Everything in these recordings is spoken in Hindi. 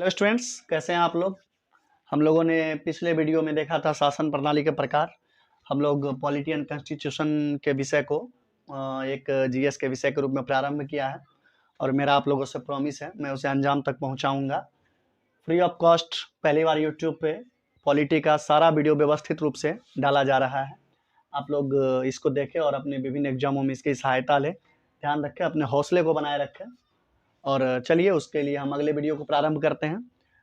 हेलो स्टूडेंट्स, कैसे हैं आप लोग। हम लोगों ने पिछले वीडियो में देखा था शासन प्रणाली के प्रकार। हम लोग पॉलिटी एंड कॉन्स्टिट्यूशन के विषय को एक जीएस के विषय के रूप में प्रारंभ किया है और मेरा आप लोगों से प्रॉमिस है मैं उसे अंजाम तक पहुंचाऊंगा फ्री ऑफ कॉस्ट। पहली बार यूट्यूब पे पॉलिटी का सारा वीडियो व्यवस्थित रूप से डाला जा रहा है। आप लोग इसको देखें और अपने विभिन्न एग्जामों में इसकी सहायता लें। ध्यान रखें, अपने हौसले को बनाए रखें। और चलिए उसके लिए हम अगले वीडियो को प्रारंभ करते हैं।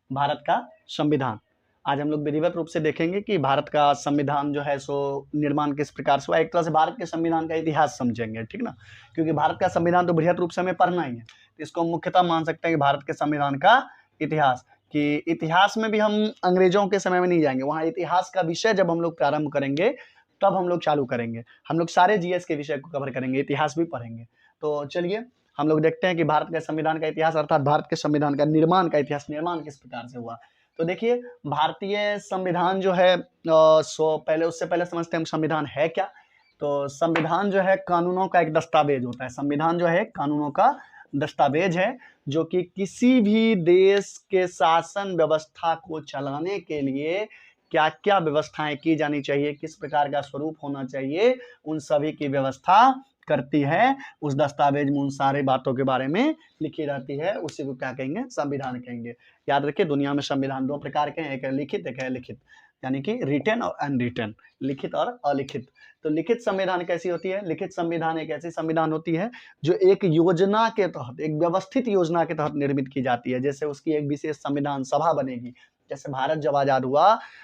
भारत का संविधान आज हम लोग विधिवत रूप से देखेंगे कि भारत का संविधान जो है सो निर्माण किस प्रकार से हुआ। एक तरह से भारत के संविधान का इतिहास समझेंगे, ठीक ना, क्योंकि भारत का संविधान तो बृहत रूप से हमें पढ़ना ही है, तो इसको मुख्यतः मान सकते हैं कि भारत के संविधान का इतिहास। कि इतिहास में भी हम अंग्रेजों के समय में नहीं जाएंगे, वहाँ इतिहास का विषय जब हम लोग प्रारंभ करेंगे तब हम लोग चालू करेंगे। हम लोग सारे जीएस के विषय को कवर करेंगे, इतिहास भी पढ़ेंगे। तो चलिए हम लोग देखते हैं कि भारत के संविधान का इतिहास अर्थात भारत के संविधान का निर्माण का इतिहास, निर्माण किस प्रकार से हुआ। तो देखिए भारतीय संविधान जो है उससे पहले समझते हैं संविधान है क्या। तो संविधान जो है कानूनों का एक दस्तावेज होता है। संविधान जो है कानूनों का दस्तावेज है जो कि किसी भी देश के शासन व्यवस्था को चलाने के लिए क्या क्या व्यवस्थाएं की जानी चाहिए, किस प्रकार का स्वरूप होना चाहिए, उन सभी की व्यवस्था करती है। उस दस्तावेज में उन सारे बातों के बारे में लिखी रहती है, उसी को क्या कहेंगे, संविधान कहेंगे। याद रखिए दुनिया में संविधान दो प्रकार के हैं, एक है लिखित, एक है अलिखित, यानी कि रिटन और अनरिटन, लिखित और अलिखित। तो लिखित संविधान कैसी होती है? लिखित संविधान एक ऐसी संविधान होती है जो एक योजना के तहत, एक व्यवस्थित योजना के तहत निर्मित की जाती है। जैसे उसकी एक विशेष संविधान सभा बनेगी। जैसे भारत जब आजाद हुआ,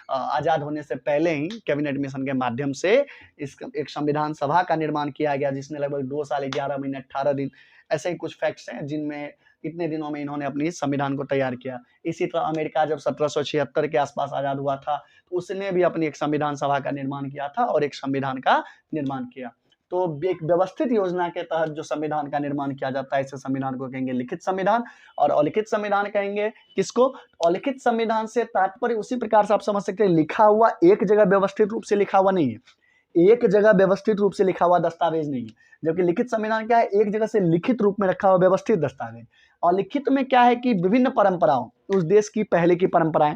आजाद होने से पहले ही कैबिनेट मिशन के माध्यम से इस एक संविधान सभा का निर्माण किया गया, जिसने लगभग 2 साल 11 महीने 18 दिन, ऐसे ही कुछ फैक्ट्स हैं जिनमें इतने दिनों में इन्होंने अपनी संविधान को तैयार किया। इसी तरह अमेरिका जब 1776 के आसपास आजाद हुआ था तो उसने भी अपनी एक संविधान सभा का निर्माण किया था और एक संविधान का निर्माण किया। तो एक व्यवस्थित योजना के तहत जो संविधान का निर्माण किया जाता है, इसे संविधान को कहेंगे लिखित संविधान। और अलिखित संविधान कहेंगे किसको? अलिखित संविधान से तात्पर्य उसी प्रकार से आप समझ सकते हैं, लिखा हुआ एक जगह व्यवस्थित रूप से लिखा हुआ नहीं है, एक जगह व्यवस्थित रूप से लिखा हुआ दस्तावेज नहीं है। जबकि लिखित संविधान क्या है? एक जगह से लिखित रूप में रखा हुआ व्यवस्थित दस्तावेज। और लिखित में क्या है कि विभिन्न परंपराओं, उस देश की पहले की परंपराएं,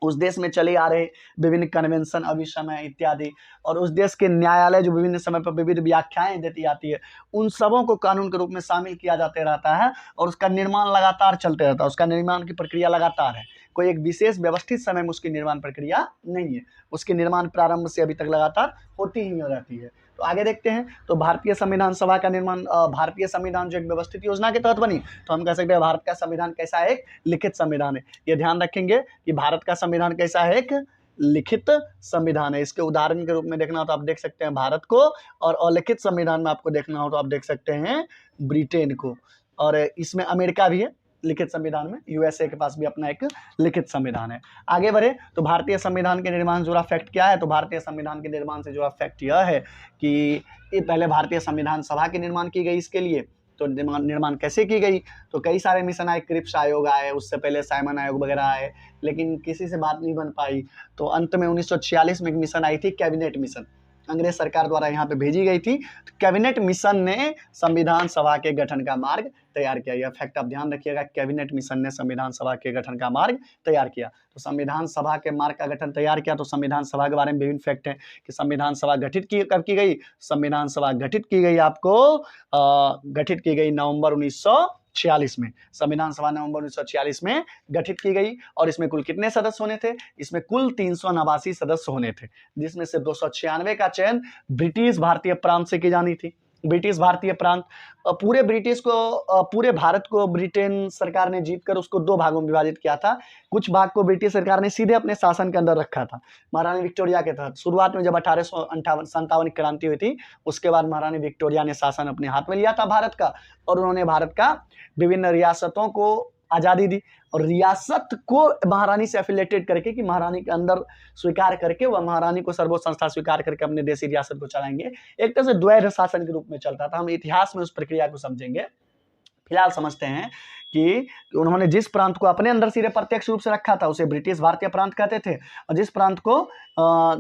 उस देश में चले आ रहे विभिन्न कन्वेंशन, अभिसमय इत्यादि, और उस देश के न्यायालय जो विभिन्न समय पर विविध व्याख्याएं देती आती है, उन सबों को कानून के रूप में शामिल किया जाते रहता है और उसका निर्माण लगातार चलते रहता है। उसका निर्माण की प्रक्रिया लगातार है, कोई एक विशेष व्यवस्थित समय में उसकी निर्माण प्रक्रिया नहीं है। उसकी निर्माण प्रारंभ से अभी तक लगातार होती ही रहती है। तो आगे देखते हैं। तो भारतीय संविधान सभा का निर्माण, भारतीय संविधान जो एक व्यवस्थित योजना के तहत बनी, तो हम कह सकते हैं भारत का संविधान कैसा है? एक लिखित संविधान है। ये ध्यान रखेंगे कि भारत का संविधान कैसा है? एक लिखित संविधान है। इसके उदाहरण के रूप में देखना हो तो आप देख सकते हैं भारत को, और अलिखित संविधान में आपको देखना हो तो आप देख सकते हैं ब्रिटेन को, और इसमें अमेरिका भी है लिखित संविधान में। यूएसए के पास भी अपना एक लिखित संविधान है। आगे बढ़े तो भारतीय संविधान के निर्माण से जुड़ा फैक्ट क्या है? तो भारतीय संविधान के निर्माण से जुड़ा फैक्ट यह है कि ये पहले भारतीय संविधान सभा की निर्माण की गई। इसके लिए तो निर्माण कैसे की गई? तो कई सारे मिशन आए, क्रिप्स आयोग आए, उससे पहले साइमन आयोग वगैरह आए, लेकिन किसी से बात नहीं बन पाई। तो अंत में 1946 में एक मिशन आई थी, कैबिनेट मिशन, अंग्रेज सरकार द्वारा यहाँ पे भेजी गई थी। तो कैबिनेट मिशन ने संविधान सभा के गठन का मार्ग तैयार किया। यह फैक्ट आप ध्यान रखिएगा, कैबिनेट मिशन ने संविधान सभा के गठन का मार्ग तैयार किया। तो संविधान सभा के मार्ग का गठन तैयार किया। तो संविधान सभा के बारे में विभिन्न फैक्ट है कि संविधान सभा गठित की कब की गई? संविधान सभा गठित की गई आपको गठित की गई नवंबर 1946 में। संविधान सभा नवंबर 1946 में गठित की गई। और इसमें कुल कितने सदस्य होने थे? इसमें कुल 389 सदस्य होने थे, जिसमें से 296 का चयन ब्रिटिश भारतीय प्रांत से की जानी थी। ब्रिटिश भारतीय प्रांत, पूरे भारत को ब्रिटेन सरकार ने जीतकर उसको 2 भागों में विभाजित किया था। कुछ भाग को ब्रिटिश सरकार ने सीधे अपने शासन के अंदर रखा था महारानी विक्टोरिया के तहत। शुरुआत में जब 1857 क्रांति हुई थी, उसके बाद महारानी विक्टोरिया ने शासन अपने हाथ में लिया था भारत का, और उन्होंने भारत का विभिन्न रियासतों को आज़ादी दी, और रियासत को महारानी से एफिलेटेड करके, कि महारानी के अंदर स्वीकार करके, वह महारानी को सर्वोच्च संस्था स्वीकार करके अपने देशी रियासत को चलाएंगे। एक तरह से द्वैध शासन के रूप में चलता था। हम इतिहास में उस प्रक्रिया को समझेंगे। फिलहाल समझते हैं कि उन्होंने जिस प्रांत को अपने अंदर सीधे प्रत्यक्ष रूप से रखा था उसे ब्रिटिश भारतीय प्रांत कहते थे, और जिस प्रांत को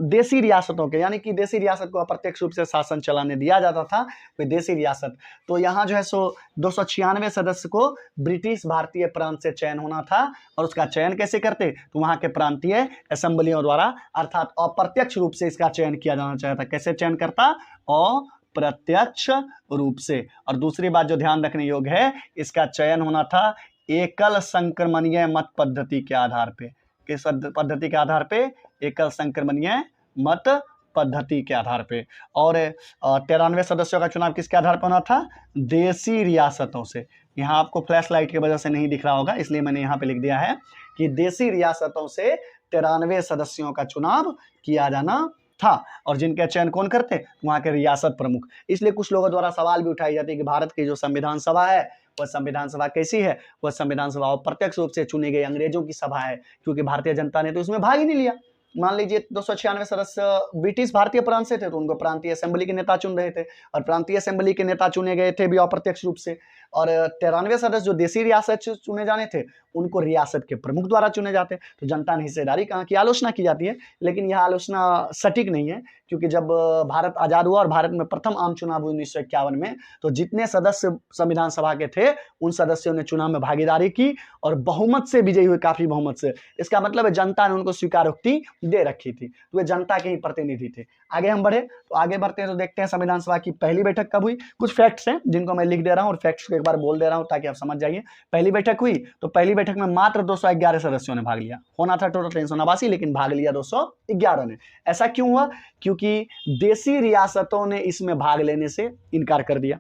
देसी रियासतों के, यानी कि देसी रियासत को अप्रत्यक्ष रूप से शासन चलाने दिया जाता था, कोई देसी रियासत, तो यहाँ जो है सो 296 सदस्य को ब्रिटिश भारतीय प्रांत से चयन होना था। और उसका चयन कैसे करते, तो वहाँ के प्रांतीय असेंबलियों द्वारा, अर्थात अप्रत्यक्ष रूप से इसका चयन किया जाना चाहिए था। कैसे चयन करता, अप्रत्यक्ष रूप से। और दूसरी बात जो ध्यान रखने योग्य है, इसका चयन होना था एकल संक्रमणीय मत पद्धति के आधार पे। किस पद्धति के आधार पे, एकल संक्रमणीय मत पद्धति के आधार पे। और 93 सदस्यों का चुनाव किसके आधार पर होना था, देसी रियासतों से। यहाँ आपको फ्लैश लाइट की वजह से नहीं दिख रहा होगा, इसलिए मैंने यहाँ पे लिख दिया है कि देसी रियासतों से 93 सदस्यों का चुनाव किया जाना था। और जिनका चयन कौन करते, वहाँ के रियासत प्रमुख। इसलिए कुछ लोगों द्वारा सवाल भी उठाई जाती है कि भारत की जो संविधान सभा है वह संविधान सभा कैसी है, वह संविधान सभा प्रत्यक्ष रूप से चुनी गई अंग्रेजों की सभा है, क्योंकि भारतीय जनता ने तो इसमें भाग ही नहीं लिया। मान लीजिए 296 सदस्य ब्रिटिश भारतीय प्रांत से थे, तो उनको प्रांतीय असेंबली के नेता चुन रहे थे, और प्रांतीय असेंबली के नेता चुने गए थे भी अप्रत्यक्ष रूप से। और 93 सदस्य जो देसी रियासत से चुने जाने थे, उनको रियासत के प्रमुख द्वारा चुने जाते। तो जनता ने हिस्सेदारी कहाँ की आलोचना की जाती है, लेकिन यह आलोचना सटीक नहीं है, क्योंकि जब भारत आज़ाद हुआ और भारत में प्रथम आम चुनाव हुआ 1951 में, तो जितने सदस्य संविधान सभा के थे उन सदस्यों ने चुनाव में भागीदारी की और बहुमत से विजयी हुए, काफी बहुमत से। इसका मतलब है जनता ने उनको स्वीकारोक्ति दे रखी थी, तो वे जनता के ही प्रतिनिधि थे। आगे हम बढ़े, तो आगे बढ़ते हैं तो देखते हैं संविधान सभा की पहली बैठक कब हुई। कुछ फैक्ट्स हैं जिनको मैं लिख दे रहा हूँ और फैक्ट्स को एक बार बोल दे रहा हूँ ताकि आप समझ जाइए। पहली बैठक हुई तो पहली बैठक में मात्र 211 सदस्यों ने भाग लिया। होना था टोटल 389, लेकिन भाग लिया 211 ने। ऐसा क्यों हुआ, क्योंकि देसी रियासतों ने इसमें भाग लेने से इनकार कर दिया।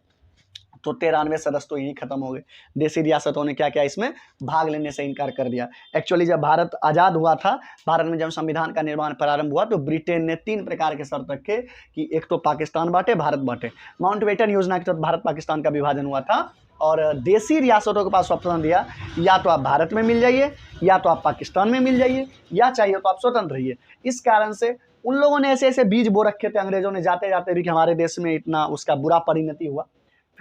तो 93 सदस्य तो यही खत्म हो गए। देसी रियासतों ने क्या किया, इसमें भाग लेने से इनकार कर दिया। एक्चुअली जब भारत आज़ाद हुआ था, भारत में जब संविधान का निर्माण प्रारंभ हुआ, तो ब्रिटेन ने 3 प्रकार के शर्त रखे कि एक तो पाकिस्तान बांटे, भारत बांटे। माउंटबेटन योजना के तहत भारत पाकिस्तान का विभाजन हुआ था, और देसी रियासतों के पास ऑप्शन दिया, या तो आप भारत में मिल जाइए, या तो आप पाकिस्तान में मिल जाइए, या चाहिए तो आप स्वतंत्र रहिए। इस कारण से उन लोगों ने ऐसे ऐसे बीज बो रखे थे अंग्रेजों ने, जाते जाते भी, कि हमारे देश में इतना उसका बुरा परिणति हुआ।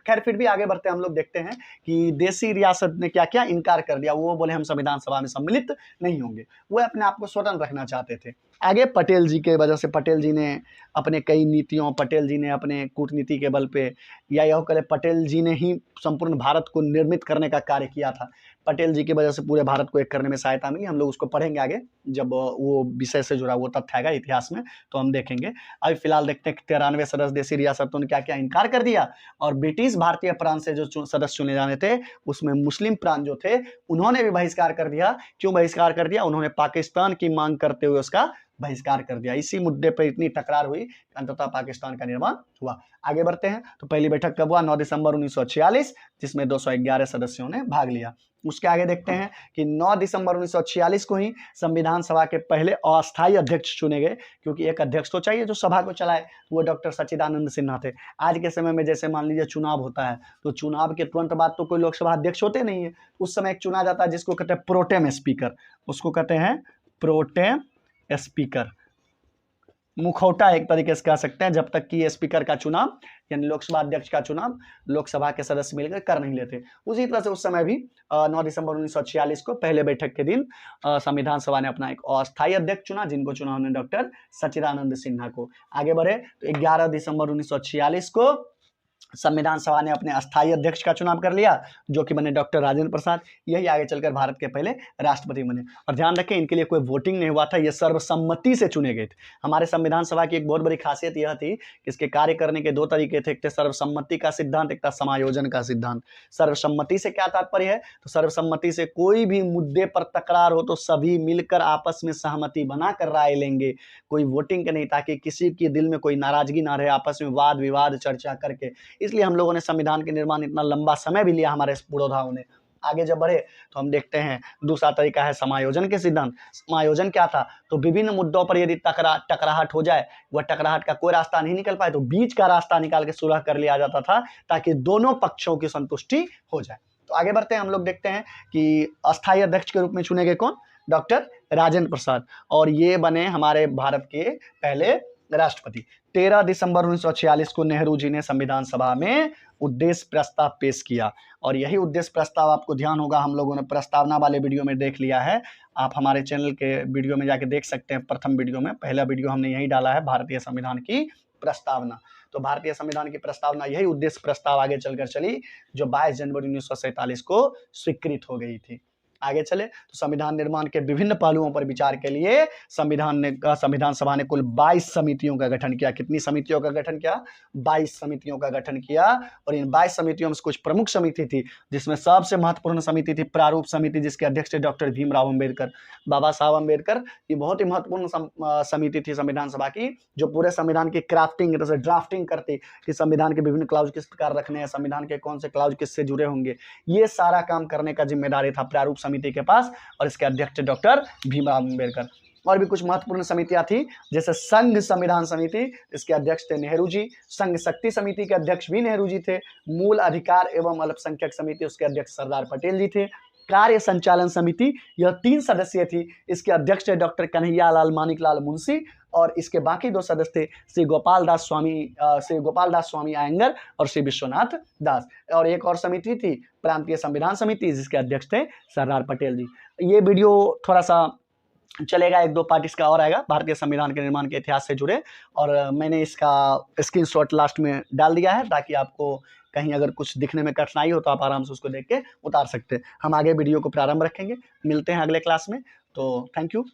खैर फिर भी आगे बढ़ते हम लोग देखते हैं कि देसी रियासत ने क्या किया, इनकार कर दिया। वो बोले हम संविधान सभा में सम्मिलित नहीं होंगे, वो अपने आप को स्वतंत्र रखना चाहते थे। आगे पटेल जी के वजह से, पटेल जी ने अपने कई नीतियों, पटेल जी ने अपने कूटनीति के बल पे, या यह कहे पटेल जी ने ही संपूर्ण भारत को निर्मित करने का कार्य किया था। पटेल जी की वजह से पूरे भारत को एक करने में सहायता मिली। हम लोग उसको पढ़ेंगे आगे, जब वो विषय से जुड़ा वो तथ्य आएगा इतिहास में, तो हम देखेंगे। अभी फिलहाल देखते हैं 93 सदस्य देसी रियासतों ने क्या क्या इनकार कर दिया, और ब्रिटिश भारतीय प्रांत से जो सदस्य चुने जाने थे, उसमें मुस्लिम प्रांत जो थे उन्होंने भी बहिष्कार कर दिया। क्यों बहिष्कार कर दिया, उन्होंने पाकिस्तान की मांग करते हुए उसका बहिष्कार कर दिया। इसी मुद्दे पर इतनी टकरार हुई, अंततः पाकिस्तान का निर्माण हुआ। आगे बढ़ते हैं, तो पहली बैठक कब हुआ, 9 दिसंबर 1946, जिसमें 211 सदस्यों ने भाग लिया। उसके आगे देखते हैं कि 9 दिसंबर 1946 को ही संविधान सभा के पहले अस्थायी अध्यक्ष चुने गए, क्योंकि एक अध्यक्ष तो चाहिए जो सभा को चलाए। वो डॉक्टर सच्चिदानंद सिन्हा थे। आज के समय में जैसे मान लीजिए चुनाव होता है, तो चुनाव के तुरंत बाद तो कोई लोकसभा अध्यक्ष होते नहीं है, उस समय एक चुना जाता है जिसको कहते हैं प्रोटेम स्पीकर। उसको कहते हैं प्रोटेम स्पीकर, मुखौटा एक तरीके से कह सकते हैं, जब तक कि स्पीकर का चुनाव यानी लोकसभा अध्यक्ष का चुनाव लोकसभा के सदस्य मिलकर कर नहीं लेते। उसी तरह से उस समय भी 9 दिसंबर 1946 को पहले बैठक के दिन संविधान सभा ने अपना एक अस्थायी अध्यक्ष चुना, जिनको चुना उन्होंने डॉक्टर सच्चिदानंद सिन्हा को। आगे बढ़े तो 11 दिसंबर 1946 को संविधान सभा ने अपने अस्थायी अध्यक्ष का चुनाव कर लिया, जो कि बने डॉक्टर राजेंद्र प्रसाद। यही आगे चलकर भारत के पहले राष्ट्रपति बने। और ध्यान रखें, इनके लिए कोई वोटिंग नहीं हुआ था, ये सर्वसम्मति से चुने गए थे। हमारे संविधान सभा की एक बहुत बड़ी खासियत यह थी कि इसके कार्य करने के 2 तरीके थे, एक थे सर्वसम्मति का सिद्धांत, एक था समायोजन का सिद्धांत। सर्वसम्मति से क्या तात्पर्य है, तो सर्वसम्मति से कोई भी मुद्दे पर तकरार हो तो सभी मिलकर आपस में सहमति बनाकर राय लेंगे, कोई वोटिंग के नहीं, ताकि किसी के दिल में कोई नाराजगी ना रहे, आपस में वाद विवाद चर्चा करके। इसलिए हम लोगों ने संविधान के निर्माण इतना लंबा समय भी लिया हमारे पुरोधाओं ने। आगे जब बढ़े तो हम देखते हैं दूसरा तरीका है समायोजन के सिद्धांत। समायोजन क्या था, तो विभिन्न मुद्दों पर यदि टकराहट हो जाए, वह टकराहट का कोई रास्ता नहीं निकल पाए, तो बीच का रास्ता निकाल के सुलह कर लिया जाता था, ताकि दोनों पक्षों की संतुष्टि हो जाए। तो आगे बढ़ते हैं, हम लोग देखते हैं कि अस्थायी अध्यक्ष के रूप में चुने गए कौन, डॉक्टर राजेंद्र प्रसाद, और ये बने हमारे भारत के पहले राष्ट्रपति। 13 दिसंबर 1946 को नेहरू जी ने संविधान सभा में उद्देश्य प्रस्ताव पेश किया, और यही उद्देश्य प्रस्ताव आपको ध्यान होगा हम लोगों ने प्रस्तावना वाले वीडियो में देख लिया है। आप हमारे चैनल के वीडियो में जाके देख सकते हैं। प्रथम वीडियो में, पहला वीडियो हमने यही डाला है, भारतीय संविधान की प्रस्तावना। तो भारतीय संविधान की प्रस्तावना, यही उद्देश्य प्रस्ताव आगे चलकर चली, जो 22 जनवरी 1947 को स्वीकृत हो गई थी। आगे चले तो संविधान निर्माण के विभिन्न पहलुओं पर विचार के लिए संविधान सभा ने कुल 22 समितियों का गठन किया। कितनी समितियों का गठन किया? 22 समितियों का गठन किया। और इन 22 समितियों में कुछ प्रमुख समिति थी, जिसमें सबसे महत्वपूर्ण समिति थी प्रारूप समिति, जिसके अध्यक्ष थे डॉक्टर भीमराव अम्बेडकर, बाबा साहब अम्बेडकर। ये बहुत ही महत्वपूर्ण समिति थी संविधान सभा की, जो पूरे संविधान की क्राफ्टिंग, ड्राफ्टिंग करती कि संविधान के विभिन्न क्लाउज किस प्रकार रखने हैं, संविधान के कौन से क्लाउज किससे जुड़े होंगे, ये सारा काम करने का जिम्मेदारी था प्रारूप समिति के पास, और इसके अध्यक्ष डॉक्टर भीमराव अम्बेडकर। और भी कुछ महत्वपूर्ण समितियां थी, जैसे संघ संविधान समिति, इसके अध्यक्ष थे नेहरू जी। संघ शक्ति समिति के अध्यक्ष भी नेहरू जी थे। मूल अधिकार एवं अल्पसंख्यक समिति, उसके अध्यक्ष सरदार पटेल जी थे। कार्य संचालन समिति, यह 3 सदस्यीय थी, इसके अध्यक्ष थे डॉक्टर कन्हैया लाल मानिकलाल मुंशी, और इसके बाकी 2 सदस्य थे श्री गोपाल दास स्वामी अयंगर और श्री विश्वनाथ दास। और एक और समिति थी प्रांतीय संविधान समिति, जिसके अध्यक्ष थे सरदार पटेल जी। ये वीडियो थोड़ा सा चलेगा, 1-2 पार्ट इसका और आएगा भारतीय संविधान के निर्माण के इतिहास से जुड़े, और मैंने इसका स्क्रीनशॉट लास्ट में डाल दिया है, ताकि आपको कहीं अगर कुछ दिखने में कठिनाई हो तो आप आराम से उसको देख के उतार सकते हैं। हम आगे वीडियो को प्रारंभ रखेंगे। मिलते हैं अगले क्लास में। तो थैंक यू।